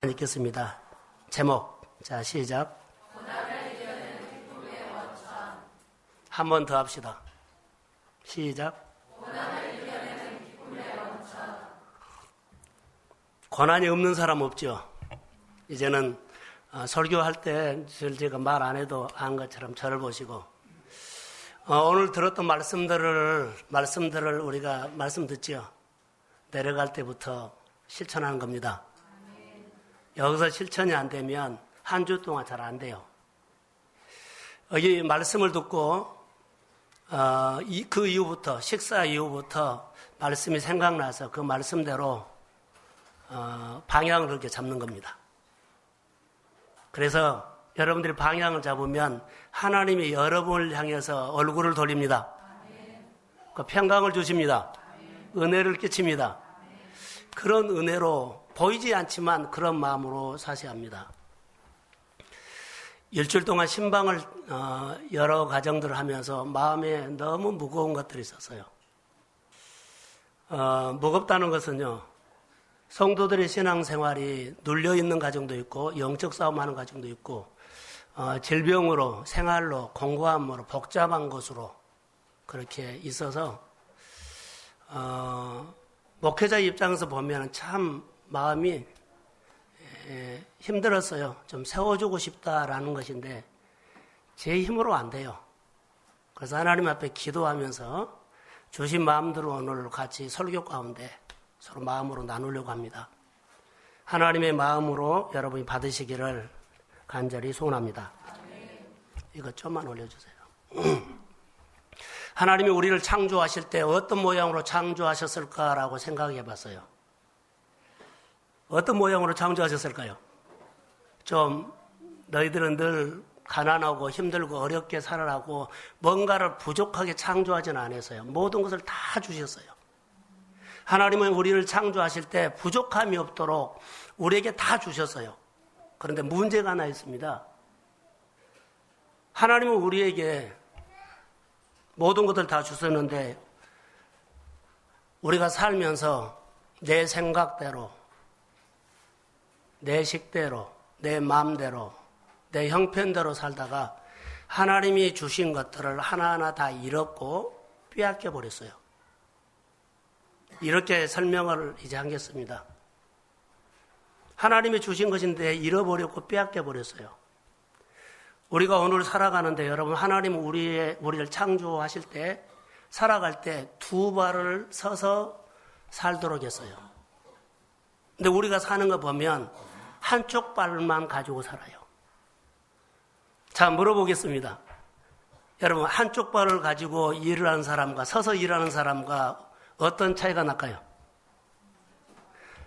읽겠습니다. 제목. 자, 시작. 한 번 더 합시다. 시작. 고난이 없는 사람 없죠. 이제는 설교할 때 제가 말 안 해도 안 것처럼 저를 보시고 오늘 들었던 말씀들을 우리가 말씀 듣죠. 내려갈 때부터 실천하는 겁니다. 여기서 실천이 안 되면 한 주 동안 잘 안 돼요. 이 말씀을 듣고 그 이후부터 식사 이후부터 말씀이 생각나서 그 말씀대로 방향을 그렇게 잡는 겁니다. 그래서 여러분들이 방향을 잡으면 하나님이 여러분을 향해서 얼굴을 돌립니다. 그 평강을 주십니다. 은혜를 끼칩니다. 그런 은혜로 보이지 않지만 그런 마음으로 사셔야 합니다. 일주일 동안 신방을 여러 가정들을 하면서 마음에 너무 무거운 것들이 있었어요. 무겁다는 것은요, 성도들의 신앙생활이 눌려있는 가정도 있고 영적 싸움하는 가정도 있고 질병으로 생활로 공고함으로 복잡한 것으로 그렇게 있어서 목회자 입장에서 보면 참 마음이 힘들었어요. 좀 세워주고 싶다라는 것인데 제 힘으로 안 돼요. 그래서 하나님 앞에 기도하면서 주신 마음대로 오늘 같이 설교 가운데 서로 마음으로 나누려고 합니다. 하나님의 마음으로 여러분이 받으시기를 간절히 소원합니다. 이거 좀만 올려주세요. 하나님이 우리를 창조하실 때 어떤 모양으로 창조하셨을까라고 생각해 봤어요. 어떤 모양으로 창조하셨을까요? 좀 너희들은 늘 가난하고 힘들고 어렵게 살아라고 뭔가를 부족하게 창조하지는 않았어요. 모든 것을 다 주셨어요. 하나님은 우리를 창조하실 때 부족함이 없도록 우리에게 다 주셨어요. 그런데 문제가 하나 있습니다. 하나님은 우리에게 모든 것을 다 주셨는데 우리가 살면서 내 생각대로, 내 식대로, 내 마음대로, 내 형편대로 살다가 하나님이 주신 것들을 하나하나 다 잃었고 빼앗겨 버렸어요. 이렇게 설명을 이제 하겠습니다. 하나님이 주신 것인데 잃어버렸고 빼앗겨 버렸어요. 우리가 오늘 살아가는데 여러분, 하나님은 우리를 창조하실 때 살아갈 때 두 발을 서서 살도록 했어요. 근데 우리가 사는 거 보면 한쪽 발만 가지고 살아요. 자, 물어보겠습니다. 여러분, 한쪽 발을 가지고 일을 하는 사람과 서서 일하는 사람과 어떤 차이가 날까요?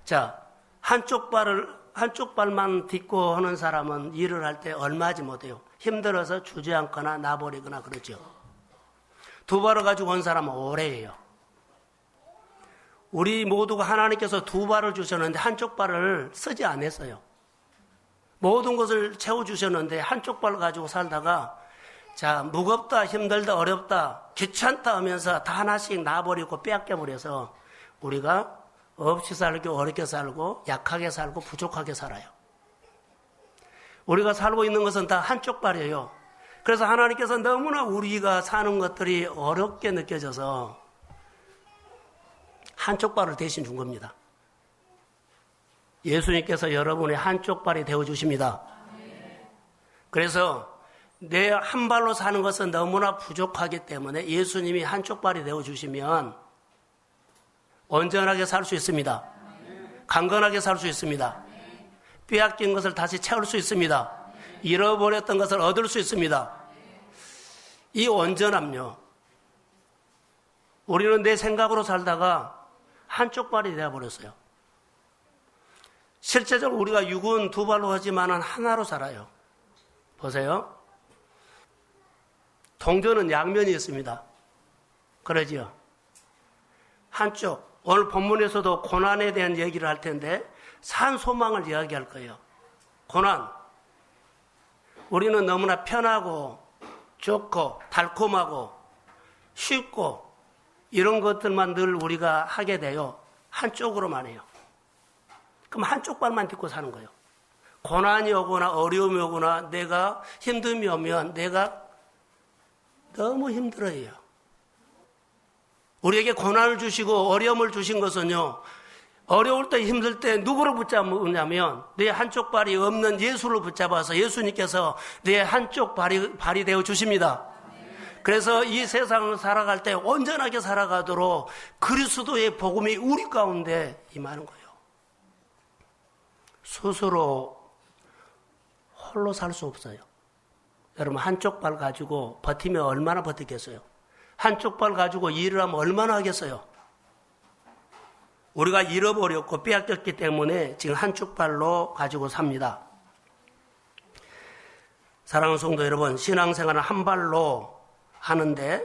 자, 한쪽 발만 딛고 하는 사람은 일을 할 때 얼마지 못해요. 힘들어서 주저앉거나 놔버리거나 그러죠. 두 발을 가지고 온 사람은 오래 해요. 우리 모두가 하나님께서 두 발을 주셨는데 한쪽 발을 쓰지 않았어요. 모든 것을 채워주셨는데 한쪽 발을 가지고 살다가 자, 무겁다, 힘들다, 어렵다, 귀찮다 하면서 다 하나씩 놔버리고 빼앗겨버려서 우리가 없이 살고 어렵게 살고 약하게 살고 부족하게 살아요. 우리가 살고 있는 것은 다 한쪽 발이에요. 그래서 하나님께서 너무나 우리가 사는 것들이 어렵게 느껴져서 한쪽 발을 대신 준 겁니다. 예수님께서 여러분의 한쪽 발이 되어주십니다. 그래서 내 한 발로 사는 것은 너무나 부족하기 때문에 예수님이 한쪽 발이 되어주시면 온전하게 살 수 있습니다. 강건하게 살 수 있습니다. 빼앗긴 것을 다시 채울 수 있습니다. 잃어버렸던 것을 얻을 수 있습니다. 이 온전함요. 우리는 내 생각으로 살다가 한쪽 발이 되어버렸어요. 실제적으로 우리가 육은 두 발로 하지만 하나로 살아요. 보세요. 동전은 양면이 있습니다. 그러지요. 한쪽, 오늘 본문에서도 고난에 대한 얘기를 할 텐데 산 소망을 이야기할 거예요. 고난. 우리는 너무나 편하고 좋고 달콤하고 쉽고 이런 것들만 늘 우리가 하게 돼요. 한쪽으로만 해요. 그럼 한쪽 발만 딛고 사는 거예요. 고난이 오거나 어려움이 오거나 내가 힘듦이 오면 내가 너무 힘들어요. 우리에게 고난을 주시고 어려움을 주신 것은요, 어려울 때 힘들 때 누구를 붙잡느냐면 내 한쪽 발이 없는 예수를 붙잡아서 예수님께서 내 한쪽 발이 되어 주십니다. 그래서 이 세상을 살아갈 때 온전하게 살아가도록 그리스도의 복음이 우리 가운데 임하는 거예요. 스스로 홀로 살 수 없어요. 여러분, 한쪽 발 가지고 버티면 얼마나 버티겠어요? 한쪽 발 가지고 일을 하면 얼마나 하겠어요? 우리가 잃어버렸고 빼앗겼기 때문에 지금 한쪽 발로 가지고 삽니다. 사랑하는 성도 여러분, 신앙생활은 한 발로 하는데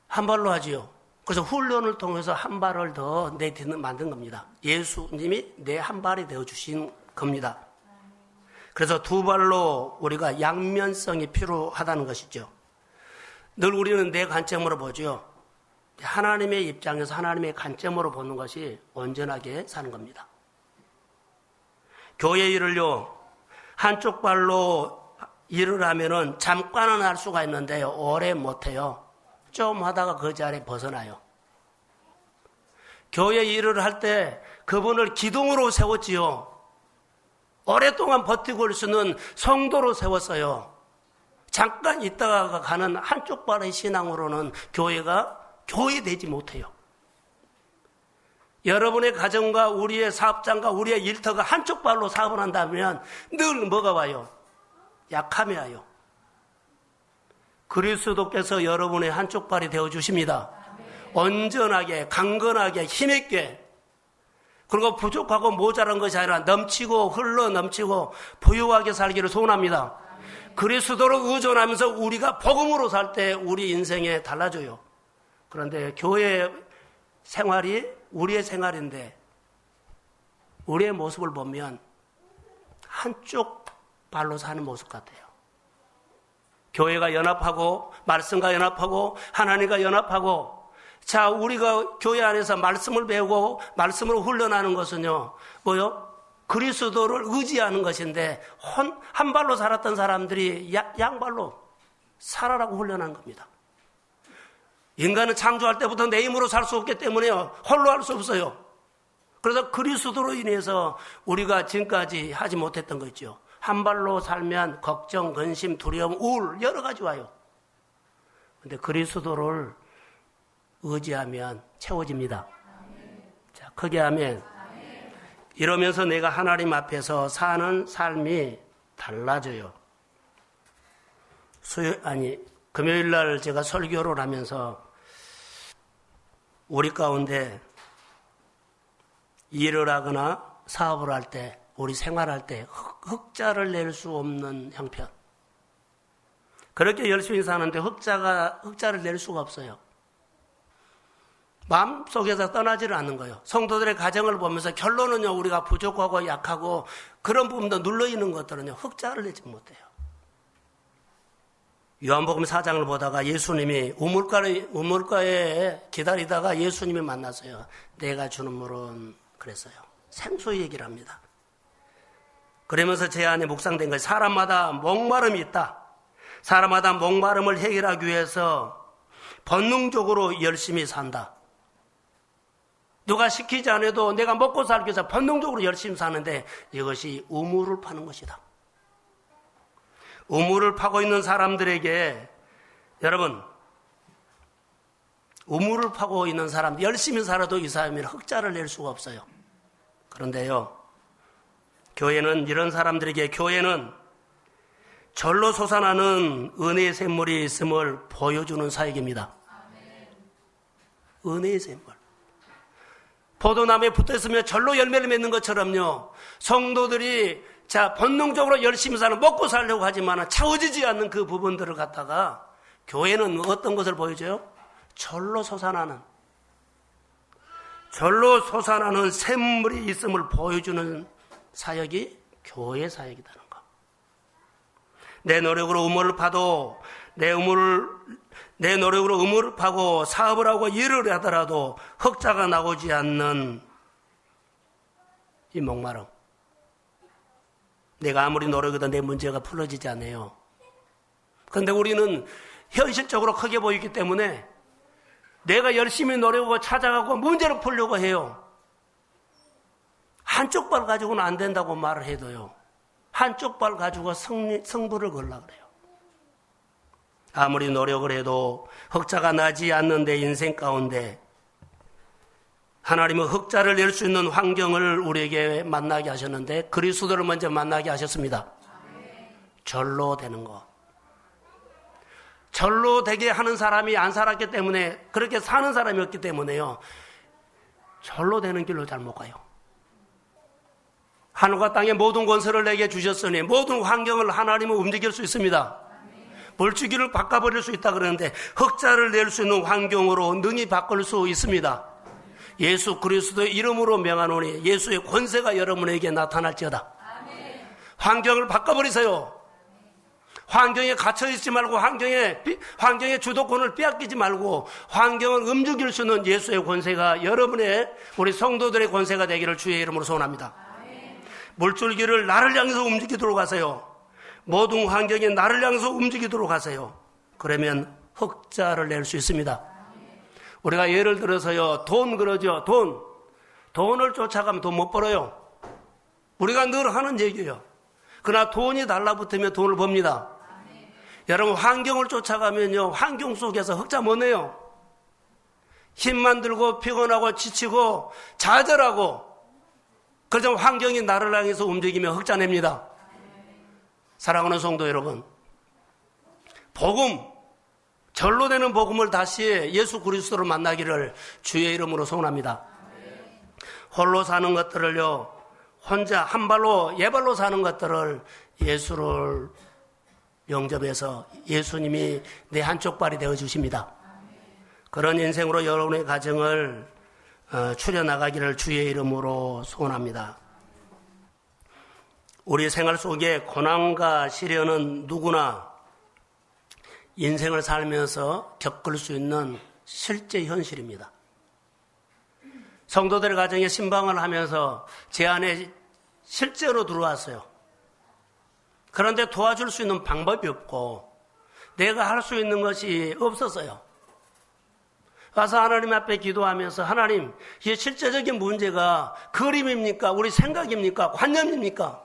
한 발로 하지요. 그래서 훈련을 통해서 한 발을 더 만든 겁니다. 예수님이 내 한 발이 되어주신 겁니다. 그래서 두 발로 우리가 양면성이 필요하다는 것이죠. 늘 우리는 내 관점으로 보죠. 하나님의 입장에서 하나님의 관점으로 보는 것이 온전하게 사는 겁니다. 교회 일을요, 한쪽 발로 일을 하면은 잠깐은 할 수가 있는데요, 오래 못해요. 좀 하다가 그 자리에 벗어나요. 교회 일을 할 때 그분을 기둥으로 세웠지요. 오랫동안 버티고 올 수는 성도로 세웠어요. 잠깐 있다가 가는 한쪽 발의 신앙으로는 교회가 교회 되지 못해요. 여러분의 가정과 우리의 사업장과 우리의 일터가 한쪽 발로 사업을 한다면 늘 뭐가 와요? 약함이 와요. 그리스도께서 여러분의 한쪽 발이 되어주십니다. 온전하게, 강건하게, 힘있게, 그리고 부족하고 모자란 것이 아니라 넘치고 흘러 넘치고 부유하게 살기를 소원합니다. 그리스도로 의존하면서 우리가 복음으로 살 때 우리 인생에 달라져요. 그런데 교회 생활이 우리의 생활인데 우리의 모습을 보면 한쪽 발로 사는 모습 같아요. 교회가 연합하고 말씀과 연합하고 하나님과 연합하고, 자, 우리가 교회 안에서 말씀을 배우고 말씀으로 훈련하는 것은요, 뭐요? 그리스도를 의지하는 것인데 한 발로 살았던 사람들이 양발로 살아라고 훈련한 겁니다. 인간은 창조할 때부터 내 힘으로 살 수 없기 때문에요, 홀로 할 수 없어요. 그래서 그리스도로 인해서 우리가 지금까지 하지 못했던 거 있죠. 한 발로 살면 걱정, 근심, 두려움, 우울 여러 가지 와요. 그런데 그리스도를 의지하면 채워집니다. 자, 크게 하면 이러면서 내가 하나님 앞에서 사는 삶이 달라져요. 금요일 날 제가 설교를 하면서 우리 가운데 일을 하거나 사업을 할 때, 우리 생활할 때 흑자를 낼 수 없는 형편. 그렇게 열심히 사는데 흑자를 낼 수가 없어요. 마음속에서 떠나지를 않는 거예요. 성도들의 가정을 보면서 결론은요, 우리가 부족하고 약하고 그런 부분도 눌러있는 것들은요, 흑자를 내지 못해요. 요한복음 4장을 보다가 예수님이 우물가에 기다리다가 예수님이 만났어요. 내가 주는 물은, 그랬어요. 생수 얘기를 합니다. 그러면서 제 안에 묵상된 것이, 사람마다 목마름이 있다. 사람마다 목마름을 해결하기 위해서 본능적으로 열심히 산다. 누가 시키지 않아도 내가 먹고 살기 위해서 본능적으로 열심히 사는데 이것이 우물을 파는 것이다. 우물을 파고 있는 사람들에게, 여러분, 우물을 파고 있는 사람, 열심히 살아도 이 사람이 흑자를 낼 수가 없어요. 그런데요, 교회는 이런 사람들에게, 교회는 절로 솟아나는 은혜의 샘물이 있음을 보여주는 사역입니다. 은혜의 샘물. 포도나무에 붙어있으면 절로 열매를 맺는 것처럼요, 성도들이 본능적으로 열심히 사는, 먹고 살려고 하지만 채워지지 않는 그 부분들을 갖다가 교회는 어떤 것을 보여줘요? 절로 솟아나는 샘물이 있음을 보여주는 사역이 교회 사역이라는 거. 내 노력으로 우물을 파도, 내 노력으로 우물을 파고 사업을 하고 일을 하더라도 흑자가 나오지 않는 이 목마름. 내가 아무리 노력해도 내 문제가 풀어지지 않아요. 그런데 우리는 현실적으로 크게 보이기 때문에 내가 열심히 노력하고 찾아가고 문제를 풀려고 해요. 한쪽 발 가지고는 안 된다고 말을 해도요. 한쪽 발 가지고 승부를 걸라 그래요. 아무리 노력을 해도 흑자가 나지 않는데 인생 가운데 하나님은 흑자를 낼 수 있는 환경을 우리에게 만나게 하셨는데 그리스도를 먼저 만나게 하셨습니다. 절로 되는 거. 절로 되게 하는 사람이 안 살았기 때문에 그렇게 사는 사람이 없기 때문에요. 절로 되는 길로 잘 못 가요. 하늘과 땅의 모든 권세를 내게 주셨으니 모든 환경을 하나님은 움직일 수 있습니다. 물주기를 바꿔버릴 수 있다 그러는데 흑자를 낼 수 있는 환경으로 능히 바꿀 수 있습니다. 예수 그리스도의 이름으로 명하노니 예수의 권세가 여러분에게 나타날지어다. 환경을 바꿔버리세요. 환경에 갇혀있지 말고 환경의 주도권을 빼앗기지 말고 환경을 움직일 수 있는 예수의 권세가 여러분의 우리 성도들의 권세가 되기를 주의 이름으로 소원합니다. 물줄기를 나를 향해서 움직이도록 하세요. 모든 환경에 나를 향해서 움직이도록 하세요. 그러면 흑자를 낼 수 있습니다. 우리가 예를 들어서요, 돈 그러죠. 돈을 쫓아가면 돈 못 벌어요. 우리가 늘 하는 얘기예요. 그러나 돈이 달라붙으면 돈을 법니다. 여러분 환경을 쫓아가면요, 환경 속에서 흑자 못 내요. 힘만 들고 피곤하고 지치고 좌절하고 그래서 환경이 나를 향해서 움직이며 흑자 냅니다. 사랑하는 성도 여러분, 복음, 절로 되는 복음을 다시 예수 그리스도를 만나기를 주의 이름으로 소원합니다. 홀로 사는 것들을요, 혼자 한 발로 예발로 사는 것들을 예수를 영접해서 예수님이 내 한쪽 발이 되어 주십니다. 그런 인생으로 여러분의 가정을 추려나가기를 주의 이름으로 소원합니다. 우리 생활 속에 고난과 시련은 누구나 인생을 살면서 겪을 수 있는 실제 현실입니다. 성도들의 가정에 신방을 하면서 제 안에 실제로 들어왔어요. 그런데 도와줄 수 있는 방법이 없고 내가 할 수 있는 것이 없었어요. 가서 하나님 앞에 기도하면서 하나님, 이 실제적인 문제가 그림입니까? 우리 생각입니까? 관념입니까?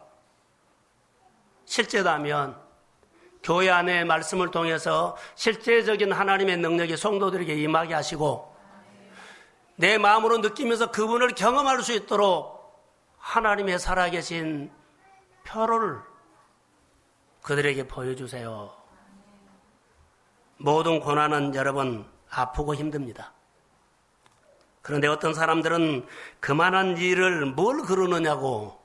실제라면 교회 안에 말씀을 통해서 실제적인 하나님의 능력이 성도들에게 임하게 하시고 내 마음으로 느끼면서 그분을 경험할 수 있도록 하나님의 살아계신 표를 그들에게 보여주세요. 모든 고난은 여러분 아프고 힘듭니다. 그런데 어떤 사람들은 그만한 일을 뭘 그러느냐고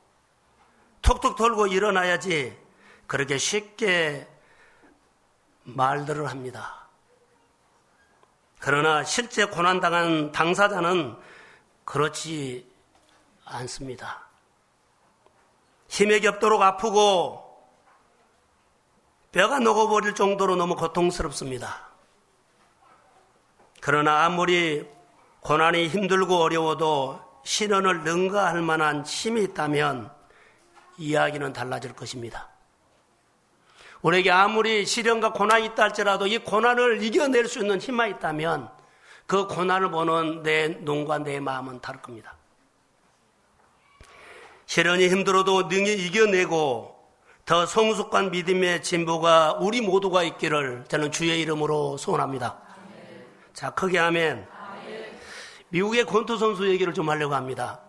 톡톡 털고 일어나야지 그렇게 쉽게 말들을 합니다. 그러나 실제 고난당한 당사자는 그렇지 않습니다. 힘에 겹도록 아프고 뼈가 녹아버릴 정도로 너무 고통스럽습니다. 그러나 아무리 고난이 힘들고 어려워도 시련을 능가할 만한 힘이 있다면 이야기는 달라질 것입니다. 우리에게 아무리 시련과 고난이 있다 할지라도 이 고난을 이겨낼 수 있는 힘만 있다면 그 고난을 보는 내 눈과 내 마음은 다를 겁니다. 시련이 힘들어도 능히 이겨내고 더 성숙한 믿음의 진보가 우리 모두가 있기를 저는 주의 이름으로 소원합니다. 자, 크게 아멘. 미국의 권투 선수 얘기를 좀 하려고 합니다.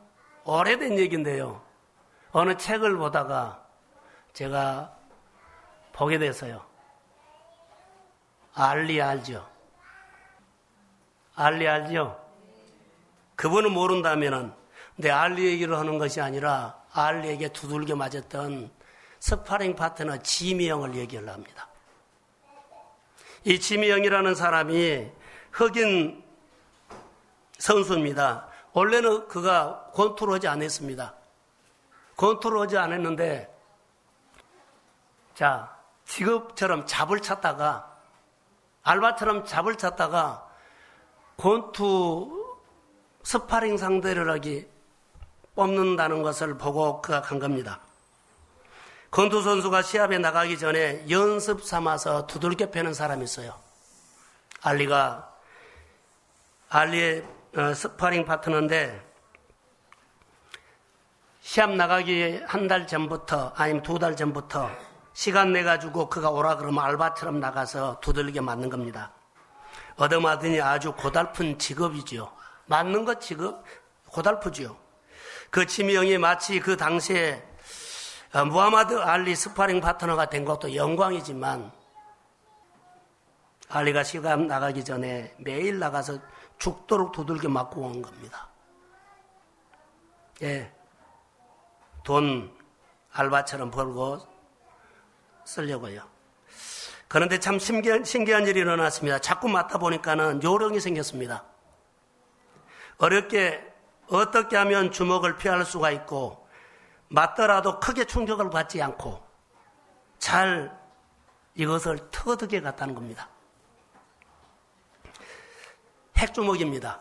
오래된 얘기인데요. 어느 책을 보다가 제가 보게 됐어요. 알리 알죠? 알리 알죠? 그분은 모른다면은 내 알리 얘기를 하는 것이 아니라 알리에게 두들겨 맞았던 스파링 파트너 지미 형을 얘기하려 합니다. 이 지미 형이라는 사람이 흑인 선수입니다. 원래는 그가 권투를 하지 않았습니다. 권투를 하지 않았는데 자, 직업처럼 잡을 찾다가 알바처럼 잡을 찾다가 권투 스파링 상대를 하기 뽑는다는 것을 보고 그가 간 겁니다. 권투 선수가 시합에 나가기 전에 연습 삼아서 두들겨 패는 사람이 있어요. 알리의 스파링 파트너인데 시합 나가기 한 달 전부터 아니면 2달 전부터 시간 내가지고 그가 오라 그러면 알바처럼 나가서 두들겨 맞는 겁니다. 얻어맞으니 아주 고달픈 직업이죠. 맞는 것 직업 고달프죠. 그 지명이 마치 그 당시에 무하마드 알리 스파링 파트너가 된 것도 영광이지만 알리가 시합 나가기 전에 매일 나가서 죽도록 두들겨 맞고 온 겁니다. 예, 돈 알바처럼 벌고 쓰려고요. 그런데 참 신기한 일이 일어났습니다. 자꾸 맞다 보니까는 요령이 생겼습니다. 어떻게 하면 주먹을 피할 수가 있고 맞더라도 크게 충격을 받지 않고 잘 이것을 터득해 갔다는 겁니다. 핵주먹입니다.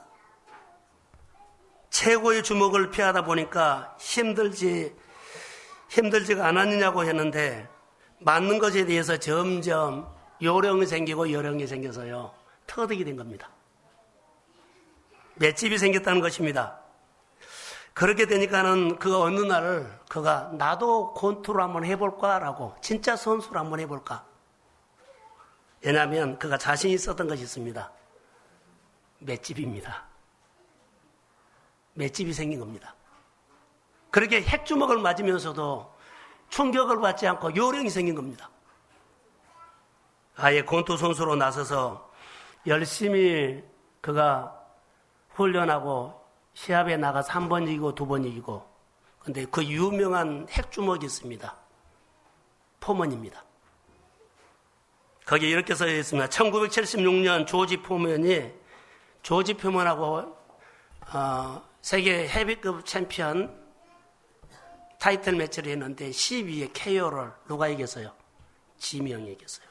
최고의 주먹을 피하다 보니까 힘들지가 않았느냐고 했는데 맞는 것에 대해서 점점 요령이 생겨서요. 터득이 된 겁니다. 맷집이 생겼다는 것입니다. 그렇게 되니까는 그가 어느 날 그가 나도 권투를 한번 해볼까라고 진짜 선수를 한번 해볼까. 왜냐하면 그가 자신 있었던 것이 있습니다. 맷집입니다. 맷집이 생긴 겁니다. 그렇게 핵주먹을 맞으면서도 충격을 받지 않고 요령이 생긴 겁니다. 아예 권투 선수로 나서서 열심히 그가 훈련하고 시합에 나가서 1번 이기고 2번 이기고 근데 그 유명한 핵주먹이 있습니다. 포먼입니다. 거기에 이렇게 써 있습니다. 1976년 조지 포먼하고 세계 헤비급 챔피언 타이틀 매치를 했는데 12회 KO를 누가 이겼어요? 지명이 이겼어요.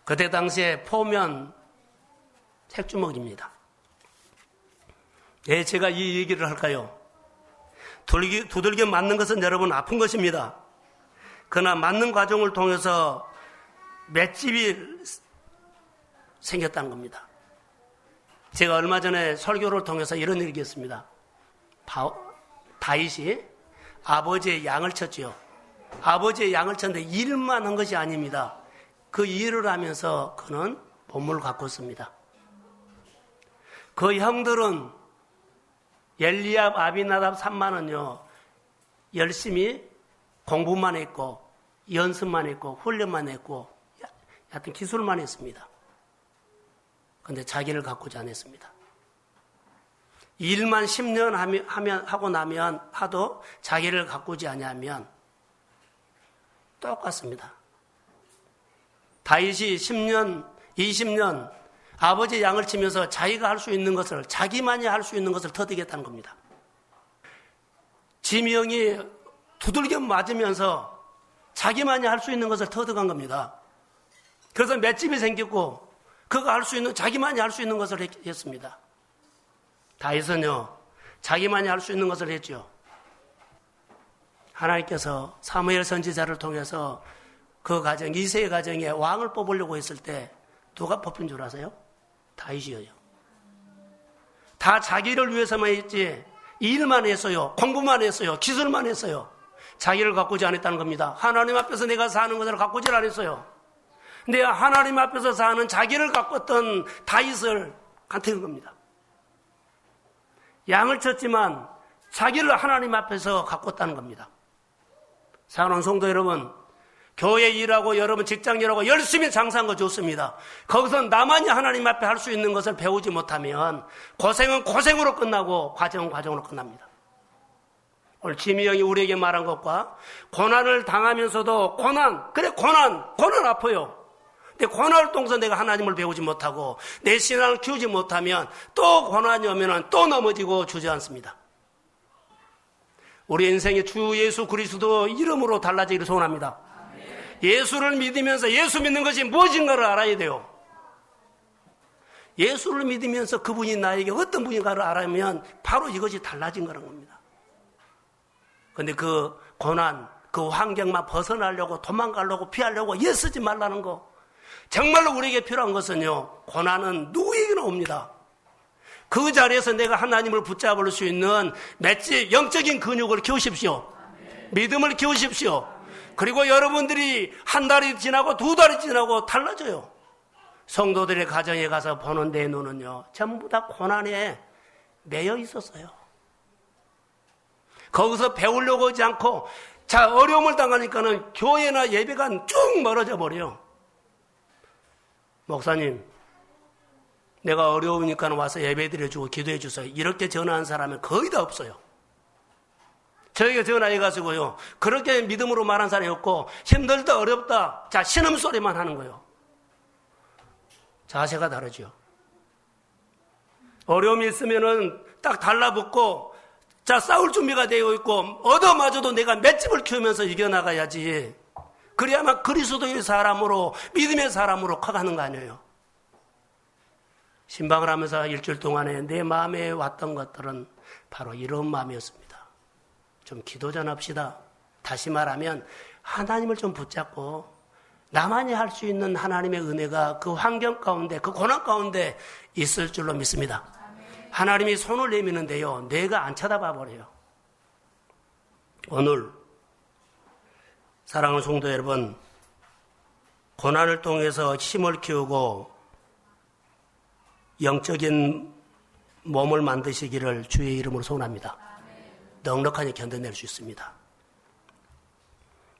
그때 당시에 포면 핵주먹입니다. 왜 제가 이 얘기를 할까요? 두들겨 맞는 것은 여러분 아픈 것입니다. 그러나 맞는 과정을 통해서 맷집이 생겼다는 겁니다. 제가 얼마 전에 설교를 통해서 이런 일이 있었습니다. 다윗이 아버지의 양을 쳤지요. 아버지의 양을 쳤는데 일만 한 것이 아닙니다. 그 일을 하면서 그는 보물을 갖고 있습니다. 그 형들은 엘리압, 아비나답, 삼만은요 열심히 공부만 했고 연습만 했고 훈련만 했고 하여튼 기술만 했습니다. 그런데 자기를 가꾸지 않았습니다. 일만 10년 하고 나면 하도 자기를 가꾸지 않으면 똑같습니다. 다윗이 10년, 20년 아버지의 양을 치면서 자기가 할 수 있는 것을, 자기만이 할 수 있는 것을 터득했다는 겁니다. 지명이 두들겨 맞으면서 자기만이 할 수 있는 것을 터득한 겁니다. 그래서 맷집이 생겼고 그가 할 수 있는, 자기만이 할 수 있는 것을 했습니다. 다윗은요, 자기만이 할 수 있는 것을 했죠. 하나님께서 사무엘 선지자를 통해서 그 가정, 이세의 가정에 왕을 뽑으려고 했을 때 누가 뽑힌 줄 아세요? 다윗이에요. 다 자기를 위해서만 했지 일만 했어요. 공부만 했어요. 기술만 했어요. 자기를 가꾸지 않았다는 겁니다. 하나님 앞에서 내가 사는 것을 가꾸지 않았어요. 근데 하나님 앞에서 사는 자기를 가꿨던 다윗을 간택한 겁니다. 양을 쳤지만 자기를 하나님 앞에서 가꿨다는 겁니다. 사랑하는 성도 여러분, 교회 일하고 여러분 직장 일하고 열심히 장사한 거 좋습니다. 거기서 나만이 하나님 앞에 할 수 있는 것을 배우지 못하면 고생은 고생으로 끝나고 과정은 과정으로 끝납니다. 오늘 지미 형이 우리에게 말한 것과 고난을 당하면서도 고난 아파요. 근데 고난을 통해서 내가 하나님을 배우지 못하고 내 신앙을 키우지 못하면 또 고난이 오면 또 넘어지고 주저앉습니다. 우리 인생의 주 예수 그리스도 이름으로 달라지기를 소원합니다. 예수를 믿으면서 예수 믿는 것이 무엇인가를 알아야 돼요. 예수를 믿으면서 그분이 나에게 어떤 분인가를 알면 바로 이것이 달라진 거라는 겁니다. 그런데 그 고난, 그 환경만 벗어나려고 도망가려고 피하려고 애쓰지 말라는 거. 정말로 우리에게 필요한 것은요, 고난은 누구에게나 옵니다. 그 자리에서 내가 하나님을 붙잡을 수 있는 맷집, 영적인 근육을 키우십시오. 믿음을 키우십시오. 그리고 여러분들이 한 달이 지나고 두 달이 지나고 달라져요. 성도들의 가정에 가서 보는 내 눈은요, 전부 다 고난에 매여 있었어요. 거기서 배우려고 하지 않고, 자, 어려움을 당하니까는 교회나 예배가 쭉 멀어져 버려요. 목사님, 내가 어려우니까 와서 예배 드려주고 기도해 주세요. 이렇게 전화한 사람은 거의 다 없어요. 저에게 전화해가지고요, 그렇게 믿음으로 말한 사람이 없고, 힘들다, 어렵다, 자, 신음소리만 하는 거예요. 자세가 다르죠. 어려움이 있으면은 딱 달라붙고, 자, 싸울 준비가 되어 있고, 얻어맞아도 내가 맷집을 키우면서 이겨나가야지. 그래야만 그리스도의 사람으로, 믿음의 사람으로 커가는 거 아니에요. 신방을 하면서 일주일 동안에 내 마음에 왔던 것들은 바로 이런 마음이었습니다. 좀 기도 좀 합시다. 다시 말하면 하나님을 좀 붙잡고 나만이 할 수 있는 하나님의 은혜가 그 환경 가운데, 그 고난 가운데 있을 줄로 믿습니다. 하나님이 손을 내미는데요, 내가 안 쳐다봐 버려요. 오늘 사랑하는 성도 여러분, 고난을 통해서 힘을 키우고 영적인 몸을 만드시기를 주의 이름으로 소원합니다. 넉넉하게 견뎌낼 수 있습니다.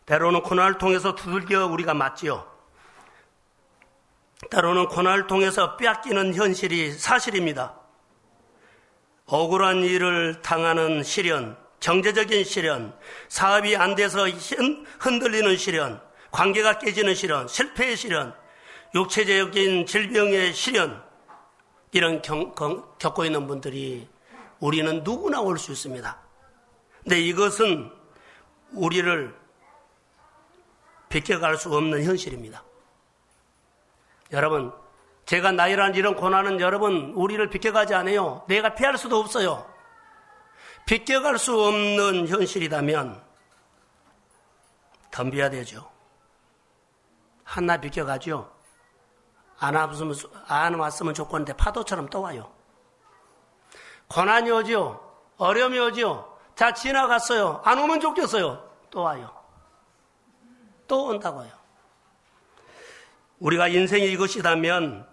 때로는 고난을 통해서 두들겨 우리가 맞지요. 때로는 고난을 통해서 빼앗기는 현실이 사실입니다. 억울한 일을 당하는 시련, 경제적인 시련, 사업이 안 돼서 흔들리는 시련, 관계가 깨지는 시련, 실패의 시련, 육체적인 질병의 시련, 이런 겪고 있는 분들이 우리는 누구나 올 수 있습니다. 근데 이것은 우리를 비껴갈 수 없는 현실입니다. 여러분, 제가 나이란 이런 고난은 여러분 우리를 비껴가지 않아요. 내가 피할 수도 없어요. 비껴갈 수 없는 현실이라면 덤벼야 되죠. 하나 비껴가죠. 안 왔으면 좋겠는데 파도처럼 또 와요. 고난이 오죠. 어려움이 오죠. 자, 지나갔어요. 안 오면 좋겠어요. 또 와요. 또 온다고요. 우리가 인생이 이것이라면,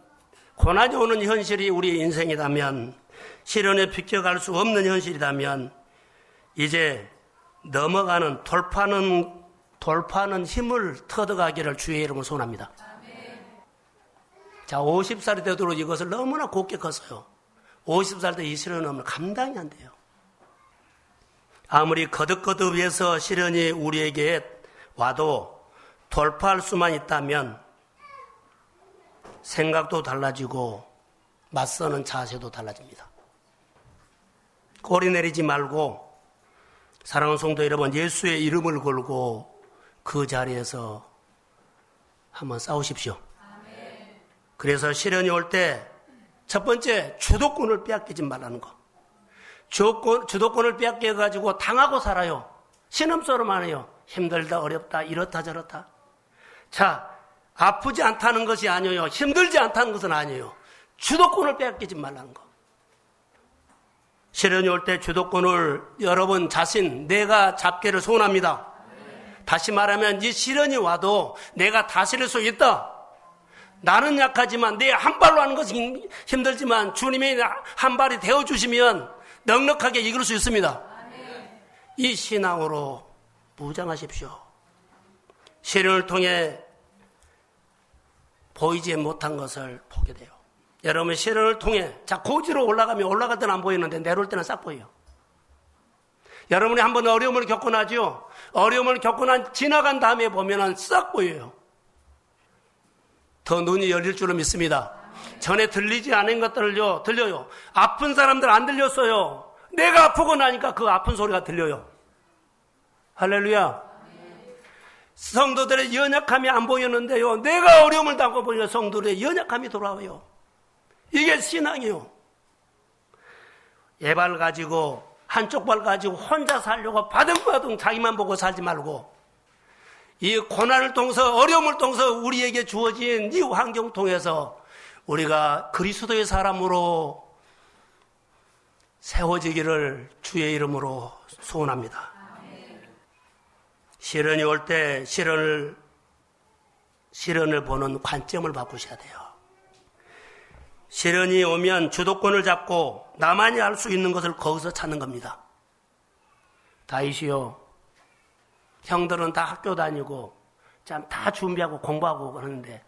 고난이 오는 현실이 우리의 인생이라면, 시련에 비껴갈 수 없는 현실이라면, 이제 넘어가는, 돌파하는 힘을 터득하기를 주의 이름으로 소원합니다. 자, 50살이 되도록 이것을 너무나 곱게 컸어요. 50살 때 이 시련은 너무 감당이 안 돼요. 아무리 거듭거듭해서 시련이 우리에게 와도 돌파할 수만 있다면 생각도 달라지고 맞서는 자세도 달라집니다. 꼬리 내리지 말고 사랑하는 성도 여러분, 예수의 이름을 걸고 그 자리에서 한번 싸우십시오. 그래서 시련이 올 때 첫 번째, 주도권을 빼앗기지 말라는 거. 주도권을 빼앗겨가지고 당하고 살아요. 신음소리만 해요. 힘들다, 어렵다, 이렇다, 저렇다. 자, 아프지 않다는 것이 아니에요. 힘들지 않다는 것은 아니에요. 주도권을 빼앗기지 말라는 거. 시련이 올 때 주도권을 여러분 자신, 내가 잡기를 소원합니다. 다시 말하면 이 시련이 와도 내가 다스릴 수 있다. 나는 약하지만 내 한 발로 하는 것이 힘들지만 주님이 한 발이 되어주시면 넉넉하게 이길 수 있습니다. 이 신앙으로 무장하십시오. 시련을 통해 보이지 못한 것을 보게 돼요. 여러분, 시련을 통해, 자, 고지로 올라가면 올라갈 때는 안 보이는데 내려올 때는 싹 보여요. 여러분이 한번 어려움을 겪고 나죠? 어려움을 겪고 지나간 다음에 보면은 싹 보여요. 더 눈이 열릴 줄로 믿습니다. 전에 들리지 않은 것들을요, 들려요. 아픈 사람들 안 들렸어요. 내가 아프고 나니까 그 아픈 소리가 들려요. 할렐루야. 성도들의 연약함이 안 보였는데요, 내가 어려움을 당하고 보니까 성도들의 연약함이 돌아와요. 이게 신앙이에요. 예발 가지고, 한쪽 발 가지고 혼자 살려고 바둥바둥 자기만 보고 살지 말고, 이 고난을 통해서, 어려움을 통해서 우리에게 주어진 이 환경 통해서 우리가 그리스도의 사람으로 세워지기를 주의 이름으로 소원합니다. 시련이 올 때 시련을 보는 관점을 바꾸셔야 돼요. 시련이 오면 주도권을 잡고 나만이 알 수 있는 것을 거기서 찾는 겁니다. 다윗이요, 형들은 다 학교 다니고 참 다 준비하고 공부하고 그러는데,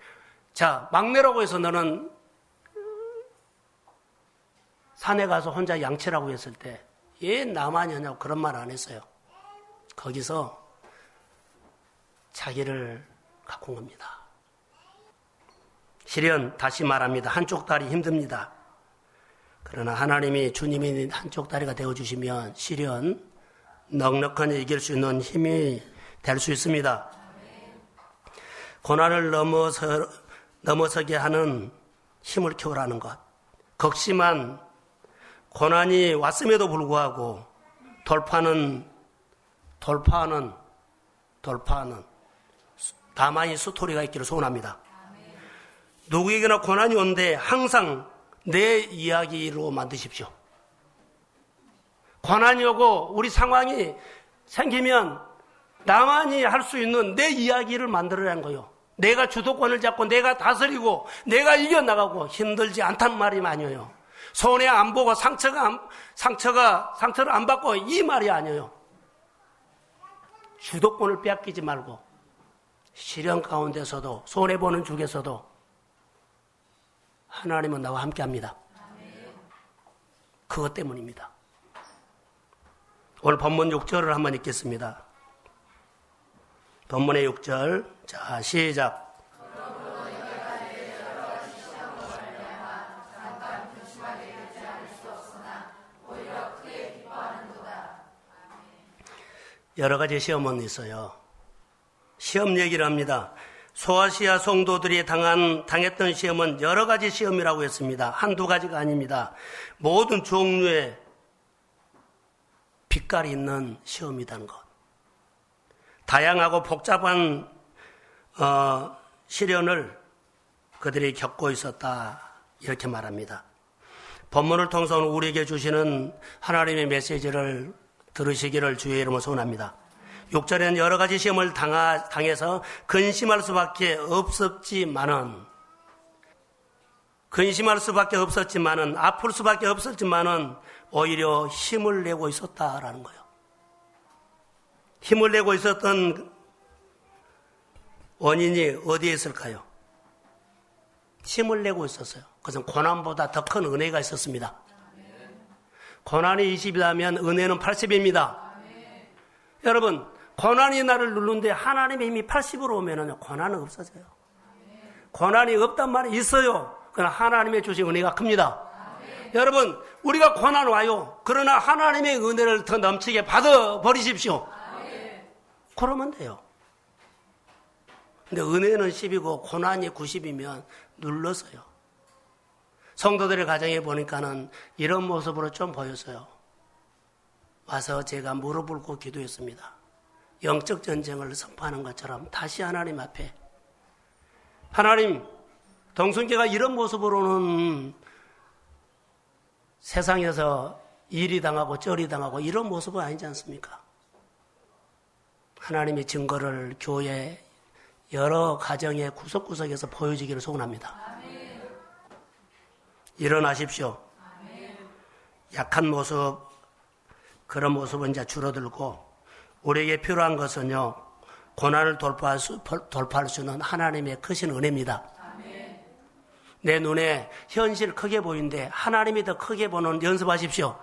자, 막내라고 해서 너는 산에 가서 혼자 양치라고 했을 때 얘 나만이 하냐고 그런 말 안 했어요. 거기서 자기를 갖고 온 겁니다. 시련, 다시 말합니다. 한쪽 다리 힘듭니다. 그러나 하나님이, 주님이 한쪽 다리가 되어주시면 시련 넉넉하게 이길 수 있는 힘이 될 수 있습니다. 고난을 넘어서게 하는 힘을 키우라는 것. 극심한 고난이 왔음에도 불구하고 돌파하는 다만이 스토리가 있기를 소원합니다. 누구에게나 고난이 오는데 항상 내 이야기로 만드십시오. 고난이 오고 우리 상황이 생기면 나만이 할 수 있는 내 이야기를 만들어라는 거예요. 내가 주도권을 잡고 내가 다스리고 내가 이겨나가고 힘들지 않단 말이 아니에요. 손해 안 보고 상처를 안 받고 이 말이 아니에요. 주도권을 빼앗기지 말고 시련 가운데서도 손해보는 중에서도 하나님은 나와 함께합니다. 그것 때문입니다. 오늘 본문 6절을 한번 읽겠습니다. 본문의 6절, 자, 시작. 여러 가지 시험은 있어요. 시험 얘기를 합니다. 소아시아 성도들이 당했던 시험은 여러 가지 시험이라고 했습니다. 한두 가지가 아닙니다. 모든 종류의 빛깔이 있는 시험이라는 것. 다양하고 복잡한 시련을 그들이 겪고 있었다, 이렇게 말합니다. 본문을 통해서 우리에게 주시는 하나님의 메시지를 들으시기를 주의 이름으로 소원합니다. 6절에는 여러 가지 시험을 당해서 근심할 수밖에 없었지만은, 아플 수밖에 없었지만은 오히려 힘을 내고 있었다라는 거예요. 힘을 내고 있었던 원인이 어디에 있을까요? 힘을 내고 있었어요. 그것은 고난보다 더 큰 은혜가 있었습니다. 고난이 20이라면 은혜는 80입니다. 여러분, 고난이 나를 누르는데 하나님의 힘이 80으로 오면 고난은 없어져요. 고난이 없단 말이 있어요. 그러나 하나님의 주신 은혜가 큽니다. 여러분, 우리가 고난 와요. 그러나 하나님의 은혜를 더 넘치게 받아버리십시오. 그러면 돼요. 근데 은혜는 10이고 고난이 90이면 눌렀어요. 성도들의 가정에 보니까는 이런 모습으로 좀 보였어요. 와서 제가 무릎을 꿇고 기도했습니다. 영적 전쟁을 선포하는 것처럼 다시 하나님 앞에, 하나님, 동순계가 이런 모습으로는 세상에서 일이 당하고 쩔이 당하고 이런 모습은 아니지 않습니까? 하나님의 증거를 교회 여러 가정의 구석구석에서 보여주기를 소원합니다. 일어나십시오. 약한 모습, 그런 모습은 이제 줄어들고, 우리에게 필요한 것은요, 고난을 돌파할 수 있는 하나님의 크신 은혜입니다. 내 눈에 현실 크게 보이는데 하나님이 더 크게 보는 연습하십시오.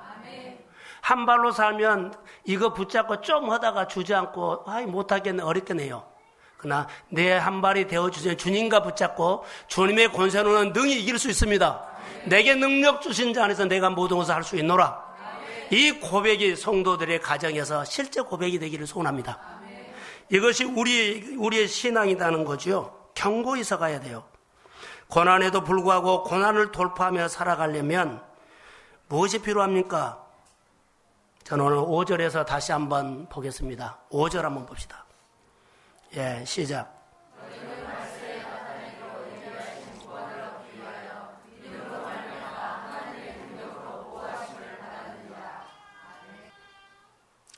한 발로 살면 이거 붙잡고 좀 하다가 주저앉고 못하겠네, 어렵겠네요. 그러나 내 한 발이 되어주신 주님과 붙잡고 주님의 권세로는 능히 이길 수 있습니다. 내게 능력 주신 자 안에서 내가 모든 것을 할 수 있노라. 이 고백이 성도들의 가정에서 실제 고백이 되기를 소원합니다. 이것이 우리의 신앙이라는 거죠. 견고히 서가야 돼요. 고난에도 불구하고 고난을 돌파하며 살아가려면 무엇이 필요합니까? 저는 오늘 5절에서 다시 한번 보겠습니다. 5절 한번 봅시다. 예, 시작.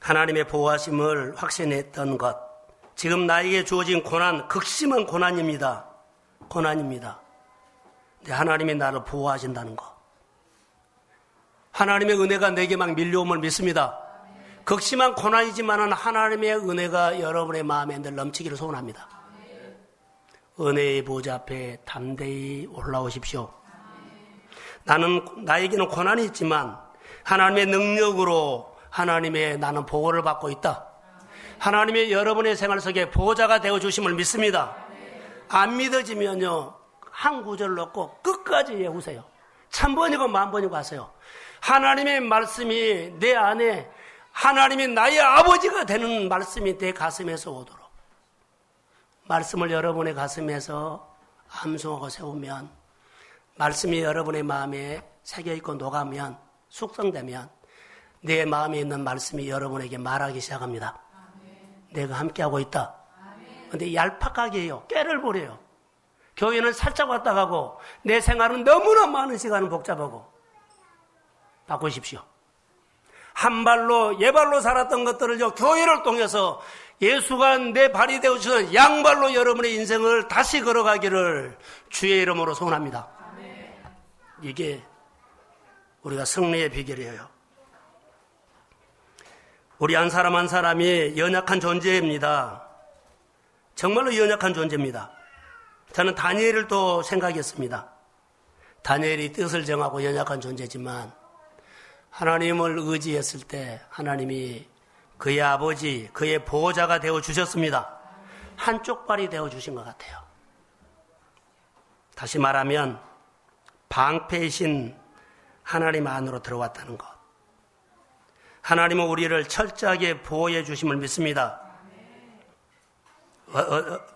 하나님의 보호하심을 확신했던 것. 지금 나에게 주어진 고난, 극심한 고난입니다. 고난입니다. 근데 하나님이 나를 보호하신다는 것. 하나님의 은혜가 내게 막 밀려옴을 믿습니다. 극심한 고난이지만 하나님의 은혜가 여러분의 마음에 늘 넘치기를 소원합니다. 은혜의 보좌 앞에 담대히 올라오십시오. 나에게는 고난이 있지만 하나님의 능력으로 하나님의 나는 보호를 받고 있다. 하나님의 여러분의 생활 속에 보호자가 되어주심을 믿습니다. 안 믿어지면요, 한 구절 넣고 끝까지 외우세요. 1000번이고 10,000번이고 하세요. 하나님의 말씀이 내 안에, 하나님이 나의 아버지가 되는 말씀이 내 가슴에서 오도록, 말씀을 여러분의 가슴에서 암송하고 세우면, 말씀이 여러분의 마음에 새겨있고 녹아면, 숙성되면 내 마음에 있는 말씀이 여러분에게 말하기 시작합니다. 내가 함께하고 있다. 근데 얄팍하게 해요. 깨를 부려요. 교회는 살짝 왔다 가고 내 생활은 너무나 많은 시간은 복잡하고. 바꾸십시오. 한 발로 예발로 살았던 것들을요, 교회를 통해서 예수가 내 발이 되어주시는 양발로 여러분의 인생을 다시 걸어가기를 주의 이름으로 소원합니다. 이게 우리가 승리의 비결이에요. 우리 한 사람 한 사람이 연약한 존재입니다. 정말로 연약한 존재입니다. 저는 다니엘을 또 생각했습니다. 다니엘이 뜻을 정하고 연약한 존재지만 하나님을 의지했을 때 하나님이 그의 아버지, 그의 보호자가 되어주셨습니다. 한쪽 발이 되어주신 것 같아요. 다시 말하면 방패이신 하나님 안으로 들어왔다는 것. 하나님은 우리를 철저하게 보호해 주심을 믿습니다.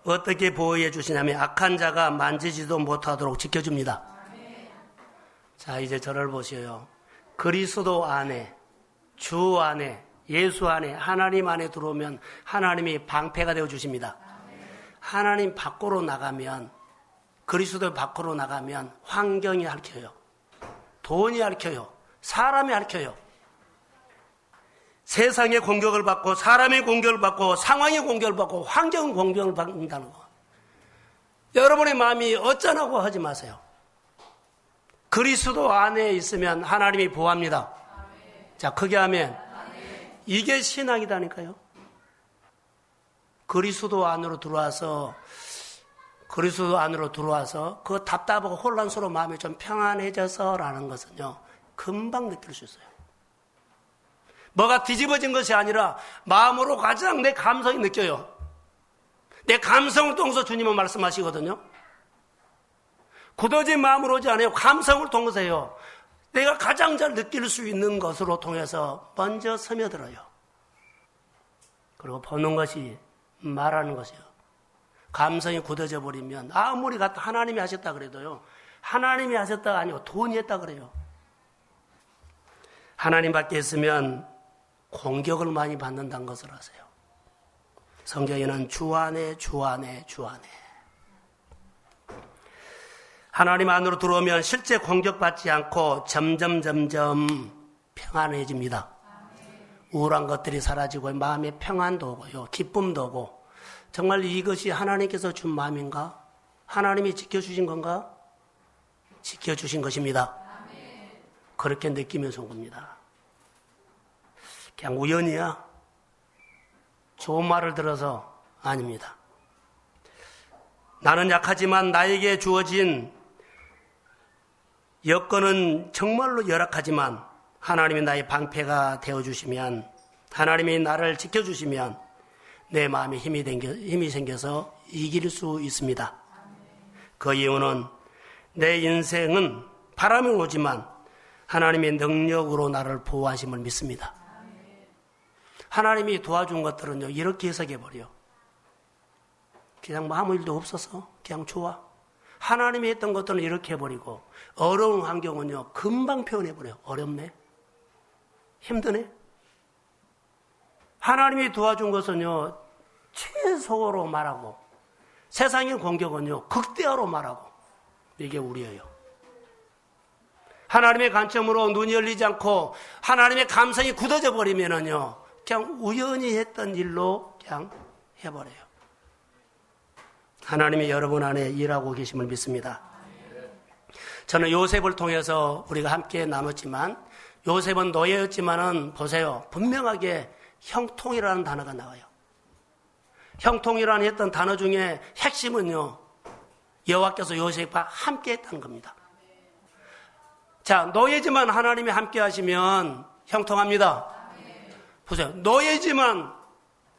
어떻게 보호해 주시냐면 악한 자가 만지지도 못하도록 지켜줍니다. 자, 이제 저를 보세요. 그리스도 안에, 주 안에, 예수 안에, 하나님 안에 들어오면 하나님이 방패가 되어 주십니다. 하나님 밖으로 나가면, 그리스도 밖으로 나가면 환경이 핥혀요. 돈이 핥혀요. 사람이 핥혀요. 세상의 공격을 받고 사람의 공격을 받고 상황의 공격을 받고 환경 공격을 받는다는 거. 여러분의 마음이 어쩌라고 하지 마세요. 그리스도 안에 있으면 하나님이 보호합니다. 자, 크게 하면 이게 신앙이다니까요. 그리스도 안으로 들어와서 그 답답하고 혼란스러운 마음이 좀 평안해져서라는 것은요, 금방 느낄 수 있어요. 뭐가 뒤집어진 것이 아니라 마음으로 가장 내 감성이 느껴요. 내 감성을 통해서 주님은 말씀하시거든요. 굳어진 마음으로 오지 않아요. 감성을 통해서 해요. 내가 가장 잘 느낄 수 있는 것으로 통해서 먼저 스며들어요. 그리고 보는 것이, 말하는 것이요. 감성이 굳어져 버리면 아무리 갖다 하나님이 하셨다 그래도요, 하나님이 하셨다가 아니고 돈이 했다 그래요. 하나님 밖에 있으면 공격을 많이 받는다는 것을 아세요. 성경에는 주 안에, 주 안에, 주 안에. 하나님 안으로 들어오면 실제 공격받지 않고 점점 평안해집니다. 우울한 것들이 사라지고 마음의 평안도 오고요, 기쁨도 오고. 정말 이것이 하나님께서 준 마음인가? 하나님이 지켜주신 건가? 지켜주신 것입니다. 그렇게 느끼면서 온 겁니다. 그냥 우연이야? 좋은 말을 들어서? 아닙니다. 나는 약하지만 나에게 주어진 여건은 정말로 열악하지만 하나님이 나의 방패가 되어주시면, 하나님이 나를 지켜주시면 내 마음에 힘이 생겨서 이길 수 있습니다. 그 이유는 내 인생은 바람이 오지만 하나님의 능력으로 나를 보호하심을 믿습니다. 하나님이 도와준 것들은요, 이렇게 해석해버려. 그냥 뭐 아무 일도 없어서 그냥 좋아. 하나님이 했던 것들은 이렇게 해버리고, 어려운 환경은요, 금방 표현해버려. 어렵네? 힘드네? 하나님이 도와준 것은요, 최소로 말하고 세상의 공격은요 극대화로 말하고 이게 우리예요. 하나님의 관점으로 눈이 열리지 않고 하나님의 감성이 굳어져 버리면은요 그냥 우연히 했던 일로 그냥 해버려요. 하나님이 여러분 안에 일하고 계심을 믿습니다. 저는 요셉을 통해서 우리가 함께 나눴지만 요셉은 노예였지만은 보세요. 분명하게 형통이라는 단어가 나와요. 형통이라는 했던 단어 중에 핵심은요. 여호와께서 요셉과 함께 했다는 겁니다. 자, 노예지만 하나님이 함께 하시면 형통합니다. 보세요. 노예지만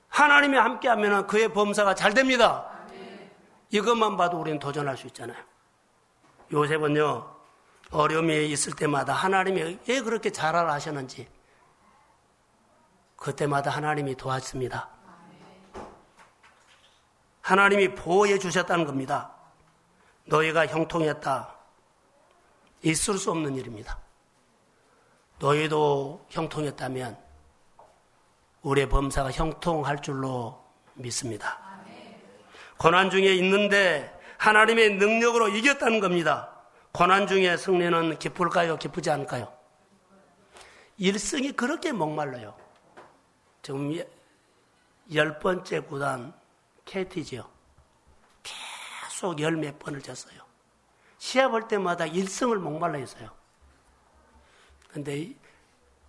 하나님이 함께 하면 그의 범사가 잘 됩니다. 이것만 봐도 우리는 도전할 수 있잖아요. 요셉은요, 어려움이 있을 때마다 하나님이 왜 그렇게 잘하라 하셨는지 그때마다 하나님이 도왔습니다. 하나님이 보호해 주셨다는 겁니다. 노예가 형통했다. 있을 수 없는 일입니다. 노예도 형통했다면 우리의 범사가 형통할 줄로 믿습니다. 고난 중에 있는데 하나님의 능력으로 이겼다는 겁니다. 고난 중에 승리는 기쁠까요? 기쁘지 않을까요? 일승이 그렇게 목말라요. 지금 10번째 구단 KT지요. 계속 10몇 번을 졌어요. 시합할 때마다 1승을 목말라 했어요. 근데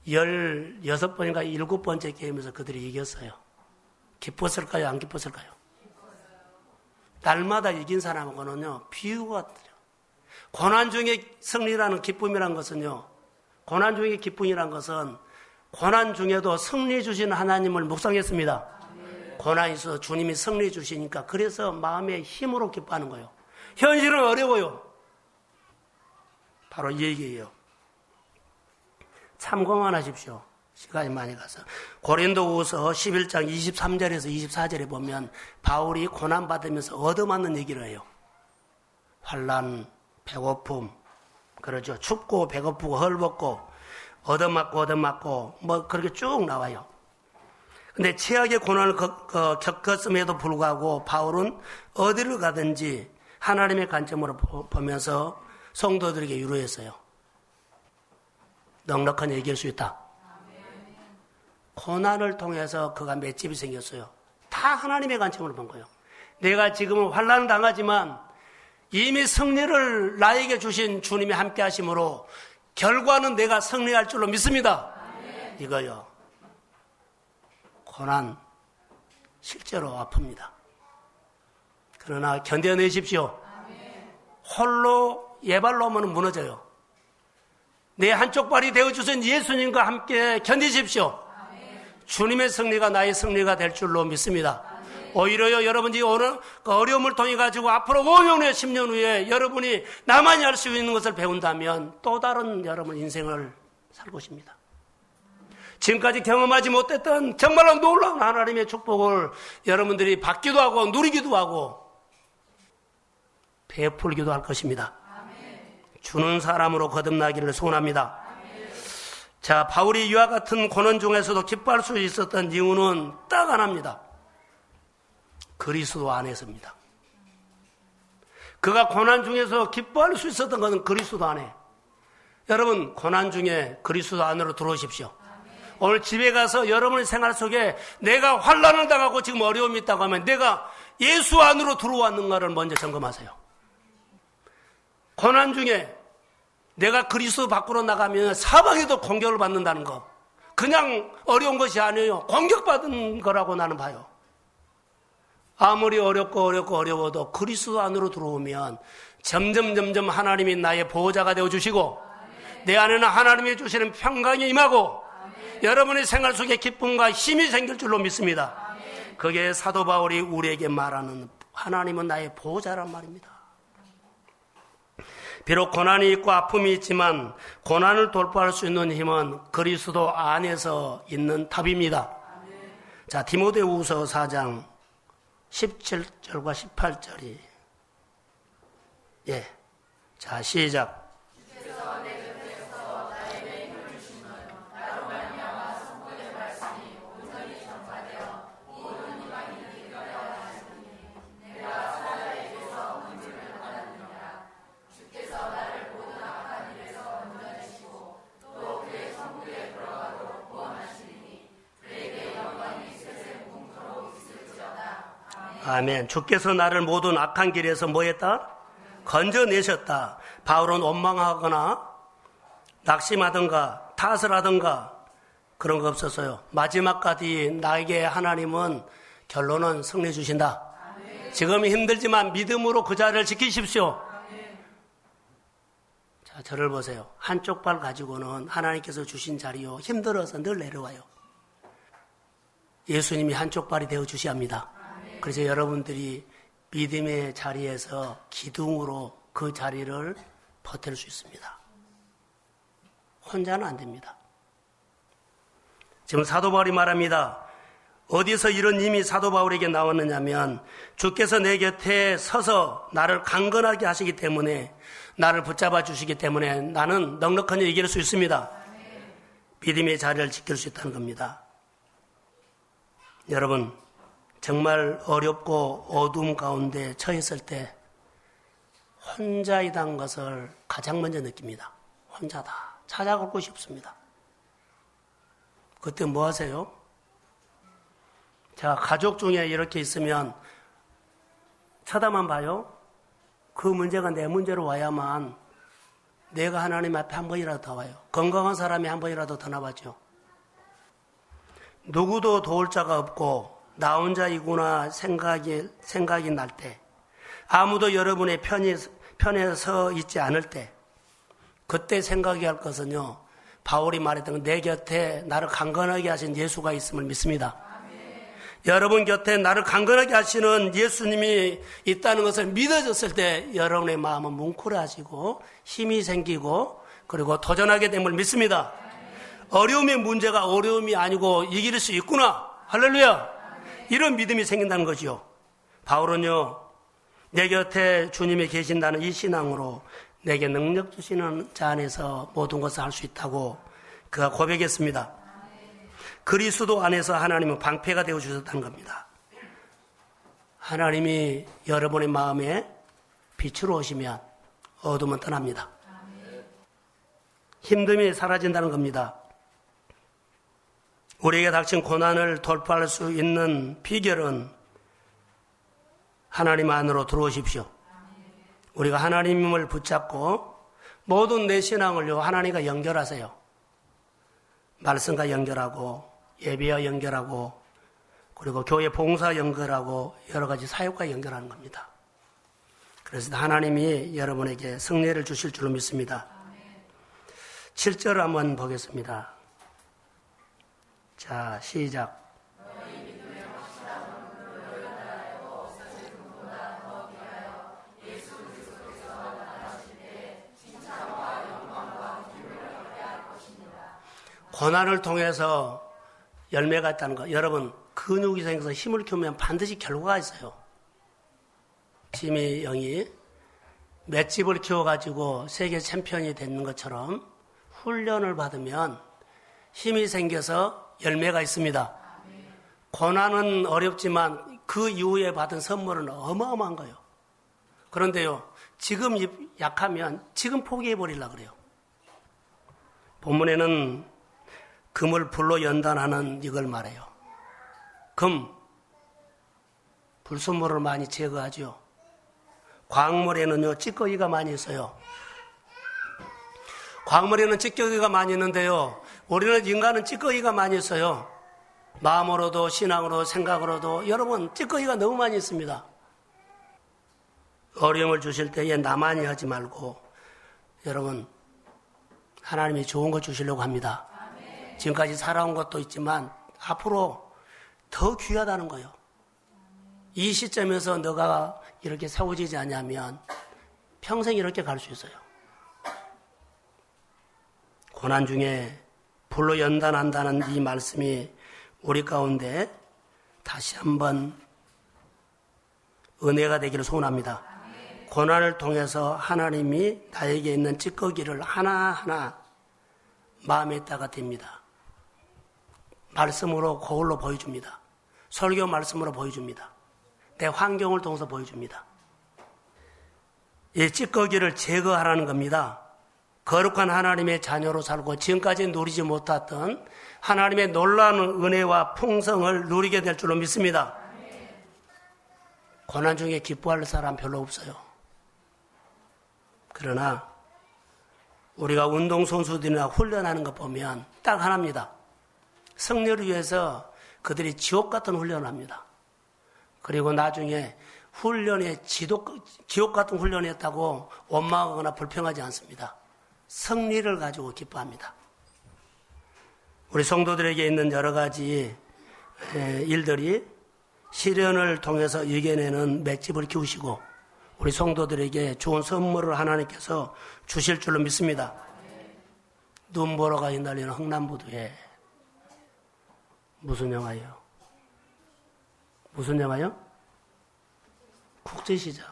16번인가 7번째 게임에서 그들이 이겼어요. 기뻤을까요? 안 기뻤을까요? 날마다 이긴 사람하고는요, 비유가 같아요. 고난 중에 승리라는 기쁨이란 것은요, 고난 중에 기쁨이란 것은 고난 중에도 승리 주신 하나님을 묵상했습니다. 고난이 있어서 주님이 승리 주시니까 그래서 마음의 힘으로 기뻐하는 거예요. 현실은 어려워요. 바로 이 얘기예요. 참고만 하십시오. 시간이 많이 가서. 고린도후서 11장 23절에서 24절에 보면 바울이 고난받으면서 얻어맞는 얘기를 해요. 환난, 배고픔, 그러죠. 춥고 배고프고 헐벗고 얻어맞고 뭐 그렇게 쭉 나와요. 근데 최악의 고난을 겪었음에도 불구하고 바울은 어디를 가든지 하나님의 관점으로 보면서 성도들에게 유로했어요. 넉넉한 얘기할 수 있다. 고난을 통해서 그가 맷집이 생겼어요. 다 하나님의 관점으로 본 거예요. 내가 지금은 환난을 당하지만 이미 승리를 나에게 주신 주님이 함께 하심으로 결과는 내가 승리할 줄로 믿습니다. 이거요. 고난 실제로 아픕니다. 그러나 견뎌내십시오. 홀로 예발로만 무너져요. 내 한쪽 발이 되어주신 예수님과 함께 견디십시오. 주님의 승리가 나의 승리가 될 줄로 믿습니다. 오히려요, 여러분이 오늘 어려움을 통해 가지고 앞으로 5년 후에 10년 후에 여러분이 나만이 할 수 있는 것을 배운다면 또 다른 여러분 인생을 살 것입니다. 지금까지 경험하지 못했던 정말로 놀라운 하나님의 축복을 여러분들이 받기도 하고 누리기도 하고 베풀기도 할 것입니다. 주는 사람으로 거듭나기를 소원합니다. 자, 바울이 이와 같은 고난 중에서도 기뻐할 수 있었던 이유는 딱 하나입니다. 그리스도 안에서입니다. 그가 고난 중에서 기뻐할 수 있었던 것은 그리스도 안에. 여러분, 고난 중에 그리스도 안으로 들어오십시오. 오늘 집에 가서 여러분의 생활 속에 내가 환난을 당하고 지금 어려움이 있다고 하면 내가 예수 안으로 들어왔는가를 먼저 점검하세요. 고난 중에 내가 그리스도 밖으로 나가면 사방에도 공격을 받는다는 거. 그냥 어려운 것이 아니에요. 공격받은 거라고 나는 봐요. 아무리 어려워도 그리스도 안으로 들어오면 점점 하나님이 나의 보호자가 되어주시고 내 안에는 하나님이 주시는 평강이 임하고 여러분의 생활 속에 기쁨과 힘이 생길 줄로 믿습니다. 그게 사도 바울이 우리에게 말하는 하나님은 나의 보호자란 말입니다. 비록 고난이 있고 아픔이 있지만 고난을 돌파할 수 있는 힘은 그리스도 안에서 있는 답입니다. 자, 디모데후서 4장 17절과 18절이 자, 시작. 아멘. 주께서 나를 모든 악한 길에서 뭐 했다? 건져내셨다. 바울은 원망하거나 낙심하든가 탓을 하든가 그런 거 없었어요. 마지막까지 나에게 하나님은 결론은 승리 주신다. 지금 힘들지만 믿음으로 그 자리를 지키십시오. 자, 저를 보세요. 한쪽 발 가지고는 하나님께서 주신 자리요, 힘들어서 늘 내려와요. 예수님이 한쪽 발이 되어 주셔야 합니다. 그래서 여러분들이 믿음의 자리에서 기둥으로 그 자리를 버틸 수 있습니다. 혼자는 안 됩니다. 지금 사도 바울이 말합니다. 어디서 이런 힘이 사도 바울에게 나왔느냐면 주께서 내 곁에 서서 나를 강건하게 하시기 때문에, 나를 붙잡아 주시기 때문에 나는 넉넉하게 이길 수 있습니다. 믿음의 자리를 지킬 수 있다는 겁니다. 여러분, 정말 어렵고 어두움 가운데 처했을 때 혼자이다는 것을 가장 먼저 느낍니다. 혼자다. 찾아갈 곳이 없습니다. 그때 뭐 하세요? 자, 가족 중에 이렇게 있으면 쳐다만 봐요. 그 문제가 내 문제로 와야만 내가 하나님 앞에 한 번이라도 더 와요. 건강한 사람이 한 번이라도 더 나와죠. 누구도 도울 자가 없고 나 혼자이구나 생각이 날 때, 아무도 여러분의 편에 서 있지 않을 때, 그때 생각해야 할 것은요, 바울이 말했던 내 곁에 나를 강건하게 하신 예수가 있음을 믿습니다. 여러분 곁에 나를 강건하게 하시는 예수님이 있다는 것을 믿어졌을 때 여러분의 마음은 뭉클해지고 힘이 생기고 그리고 도전하게 됨을 믿습니다. 어려움의 문제가 어려움이 아니고 이길 수 있구나. 할렐루야. 이런 믿음이 생긴다는 거죠. 바울은요, 내 곁에 주님이 계신다는 이 신앙으로 내게 능력 주시는 자 안에서 모든 것을 할 수 있다고 그가 고백했습니다. 그리스도 안에서 하나님은 방패가 되어주셨다는 겁니다. 하나님이 여러분의 마음에 빛으로 오시면 어둠은 떠납니다. 힘듦이 사라진다는 겁니다. 우리에게 닥친 고난을 돌파할 수 있는 비결은 하나님 안으로 들어오십시오. 우리가 하나님을 붙잡고 모든 내 신앙을요, 하나님과 연결하세요. 말씀과 연결하고 예배와 연결하고 그리고 교회 봉사 연결하고 여러 가지 사역과 연결하는 겁니다. 그래서 하나님이 여러분에게 승리를 주실 줄로 믿습니다. 7절 한번 보겠습니다. 자, 시작. 고난을 통해서 열매가 있다는 거. 여러분, 근육이 생겨서 힘을 키우면 반드시 결과가 있어요. 지미 영이 맷집을 키워가지고 세계 챔피언이 되는 것처럼 훈련을 받으면 힘이 생겨서 열매가 있습니다. 고난은 어렵지만 그 이후에 받은 선물은 어마어마한 거예요. 그런데요, 지금 약하면 지금 포기해버리려고 그래요. 본문에는 금을 불로 연단하는 이걸 말해요. 금, 불순물을 많이 제거하죠. 광물에는요, 찌꺼기가 많이 있어요. 광물에는 찌꺼기가 많이 있는데요, 우리는 인간은 찌꺼기가 많이 있어요. 마음으로도 신앙으로 생각으로도 여러분 찌꺼기가 너무 많이 있습니다. 어려움을 주실 때에 나만이 하지 말고 여러분 하나님이 좋은 거 주시려고 합니다. 지금까지 살아온 것도 있지만 앞으로 더 귀하다는 거예요. 이 시점에서 너가 이렇게 세워지지 않냐면 평생 이렇게 갈 수 있어요. 고난 중에 불로 연단한다는 이 말씀이 우리 가운데 다시 한번 은혜가 되기를 소원합니다. 고난을 통해서 하나님이 나에게 있는 찌꺼기를 하나하나 마음에 있다가 됩니다. 말씀으로 거울로 보여줍니다. 설교 말씀으로 보여줍니다. 내 환경을 통해서 보여줍니다. 이 찌꺼기를 제거하라는 겁니다. 거룩한 하나님의 자녀로 살고 지금까지 누리지 못했던 하나님의 놀라운 은혜와 풍성을 누리게 될 줄로 믿습니다. 고난 중에 기뻐할 사람 별로 없어요. 그러나 우리가 운동선수들이나 훈련하는 것 보면 딱 하나입니다. 승리를 위해서 그들이 지옥 같은 훈련을 합니다. 그리고 나중에 훈련에 지옥 같은 훈련을 했다고 원망하거나 불평하지 않습니다. 승리를 가지고 기뻐합니다. 우리 성도들에게 있는 여러 가지 일들이 시련을 통해서 이겨내는 맷집을 키우시고 우리 성도들에게 좋은 선물을 하나님께서 주실 줄로 믿습니다. 눈보라가 휘날리는 흥남부두에 무슨 영화예요? 무슨 영화요? 국제시장.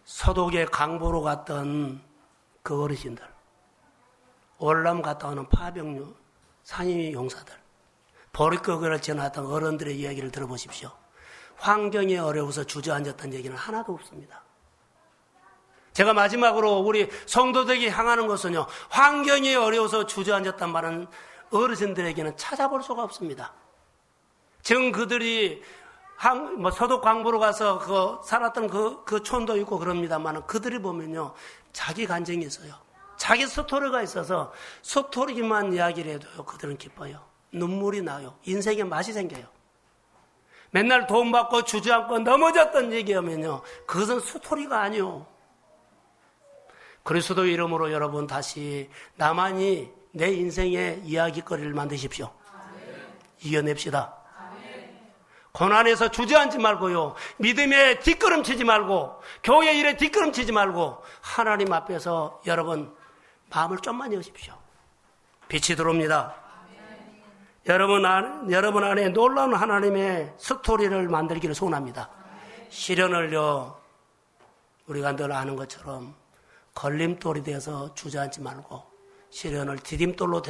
서독에 강보로 갔던 그 어르신들, 월남 갔다 오는 파병류, 상임 용사들, 보릿고개를 지나던 어른들의 이야기를 들어보십시오. 환경이 어려워서 주저앉았다는 얘기는 하나도 없습니다. 제가 마지막으로 우리 성도들에게 향하는 것은요, 환경이 어려워서 주저앉았단 말은 어르신들에게는 찾아볼 수가 없습니다. 지금 그들이 서독 광부로 가서 살았던 그 촌도 있고 그럽니다만 그들이 보면요, 자기 간증이 있어요. 자기 스토리가 있어서 스토리만 이야기를 해도요, 그들은 기뻐요. 눈물이 나요. 인생에 맛이 생겨요. 맨날 돈 받고 주저앉고 넘어졌던 얘기하면요, 그것은 스토리가 아니요. 그리스도 이름으로 여러분 다시 나만이 내 인생의 이야기거리를 만드십시오. 이겨냅시다. 고난에서 주저앉지 말고요, 믿음에 뒷걸음치지 말고, 교회 일에 뒷걸음치지 말고 하나님 앞에서 여러분 마음을 좀만 여십시오. 빛이 들어옵니다. 여러분 안에 놀라운 하나님의 스토리를 만들기를 소원합니다. 시련을요, 우리가 늘 아는 것처럼 걸림돌이 돼서 주저앉지 말고 시련을 디딤돌로